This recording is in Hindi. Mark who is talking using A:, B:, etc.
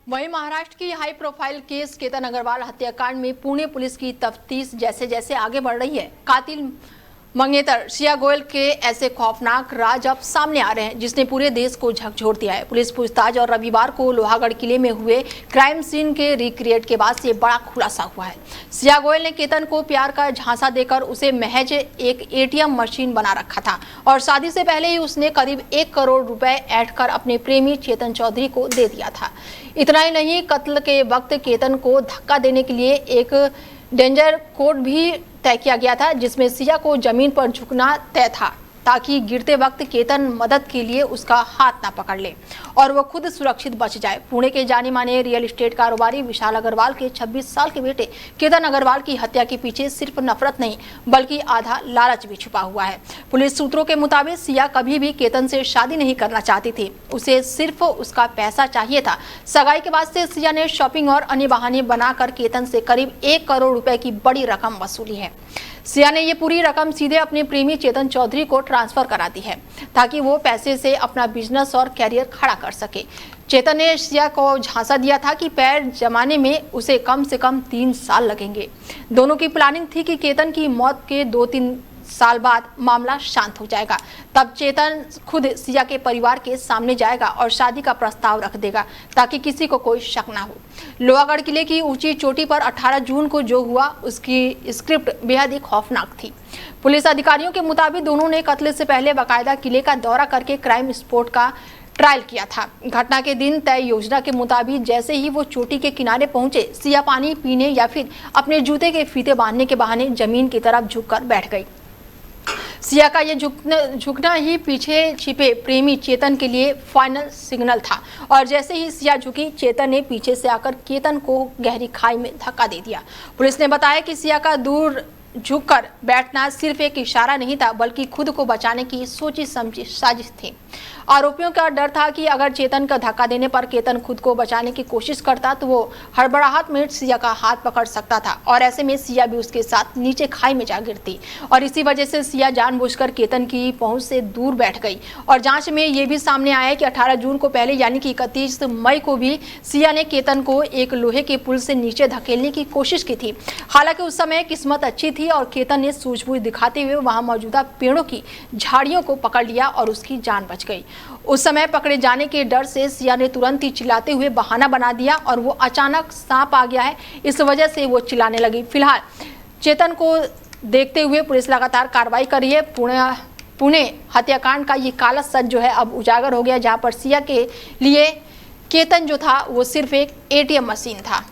A: वहीं महाराष्ट्र की high profile case Ketan Agrawal हत्याकांड में पुणे पुलिस की तफ्तीश जैसे जैसे आगे बढ़ रही है, कातिल मंगेतर सिया गोयल के ऐसे खौफनाक राज अब सामने आ रहे हैं जिसने पूरे देश को झकझोर दिया है। पुलिस पूछताछ और रविवार को लोहागढ़ किले में हुए क्राइम सीन के रिक्रिएट के बाद से बड़ा खुलासा हुआ है। सिया गोयल ने केतन को प्यार का झांसा देकर उसे महज एक एटीएम मशीन बना रखा था और शादी से पहले ही उसने करीब 1 करोड़ रुपए ऐड कर अपने प्रेमी चेतन चौधरी को दे दिया था। इतना ही नहीं, कत्ल के वक्त केतन को धक्का देने के लिए एक डेंजर कोड भी तय किया गया था जिसमें सिया को जमीन पर झुकना तय था ताकि गिरते वक्त केतन मदद के लिए उसका हाथ ना पकड़ ले और वो खुद सुरक्षित बच जाए। पुणे के जाने माने रियल एस्टेट कारोबारी विशाल अग्रवाल के 26 साल के बेटे केतन अग्रवाल की हत्या के पीछे सिर्फ नफरत नहीं बल्कि आधा लालच भी छुपा हुआ है। पुलिस सूत्रों के मुताबिक सिया कभी भी केतन से शादी नहीं करना चाहती थी, उसे सिर्फ उसका पैसा चाहिए था। सगाई के बाद से सिया ने शॉपिंग और अन्य बहाने बनाकर केतन से करीब 1 करोड़ रुपए की बड़ी रकम वसूली है। सिया ने ये पूरी रकम सीधे अपने प्रेमी चेतन चौधरी को ट्रांसफर करा दी है ताकि वो पैसे से अपना बिजनेस और कैरियर खड़ा कर सके। चेतन ने सिया को झांसा दिया था कि पैर जमाने में उसे कम से कम 3 साल लगेंगे। दोनों की प्लानिंग थी कि केतन की मौत के 2-3 साल बाद मामला शांत हो जाएगा, तब चेतन खुद सिया के परिवार के सामने जाएगा और शादी का प्रस्ताव रख देगा ताकि किसी को कोई शक ना हो। लोहागढ़ किले की ऊंची चोटी पर 18 जून को जो हुआ उसकी स्क्रिप्ट बेहद ही खौफनाक थी। पुलिस अधिकारियों के मुताबिक दोनों ने कत्ल से पहले बाकायदा किले का दौरा करके क्राइम स्पॉट का ट्रायल किया था। घटना के दिन तय योजना के मुताबिक जैसे ही वो चोटी के किनारे पहुंचे, सिया पानी पीने या फिर अपने जूते के फीते बांधने के बहाने जमीन की तरफ झुककर बैठ गई। सिया का ये झुकना ही पीछे छिपे प्रेमी चेतन के लिए फाइनल सिग्नल था और जैसे ही सिया झुकी, चेतन ने पीछे से आकर केतन को गहरी खाई में धक्का दे दिया। पुलिस ने बताया कि सिया का दूर झुककर बैठना सिर्फ एक इशारा नहीं था बल्कि खुद को बचाने की सोची समझी साजिश थी। आरोपियों का डर था कि अगर चेतन का धक्का देने पर केतन खुद को बचाने की कोशिश करता तो वो हड़बड़ाहट में सिया का हाथ पकड़ सकता था और ऐसे में सिया भी उसके साथ नीचे खाई में जा गिरती और इसी वजह से सिया जानबूझकर केतन की पहुंच से दूर बैठ गई। और जांच में ये भी सामने आया कि 18 जून को पहले यानी कि 31 मई को भी सिया ने केतन को एक लोहे के पुल से नीचे धकेलने की कोशिश की थी। हालांकि उस समय किस्मत अच्छी थी और केतन ने सूझबूझ दिखाते हुए वहां मौजूदा पेड़ों की झाड़ियों को पकड़ लिया और उसकी जान बच गई। उस समय पकड़े जाने के डर से सिया ने तुरंत ही चिल्लाते हुए बहाना बना दिया और वो अचानक सांप आ गया है, इस वजह से वो चिल्लाने लगी। फिलहाल चेतन को देखते हुए पुलिस लगातार कार्रवाई कर रही है। पुणे हत्याकांड का ये काला सच जो है अब उजागर हो गया, जहां पर सिया के लिए केतन जो था वो सिर्फ एक एटीएम मशीन था।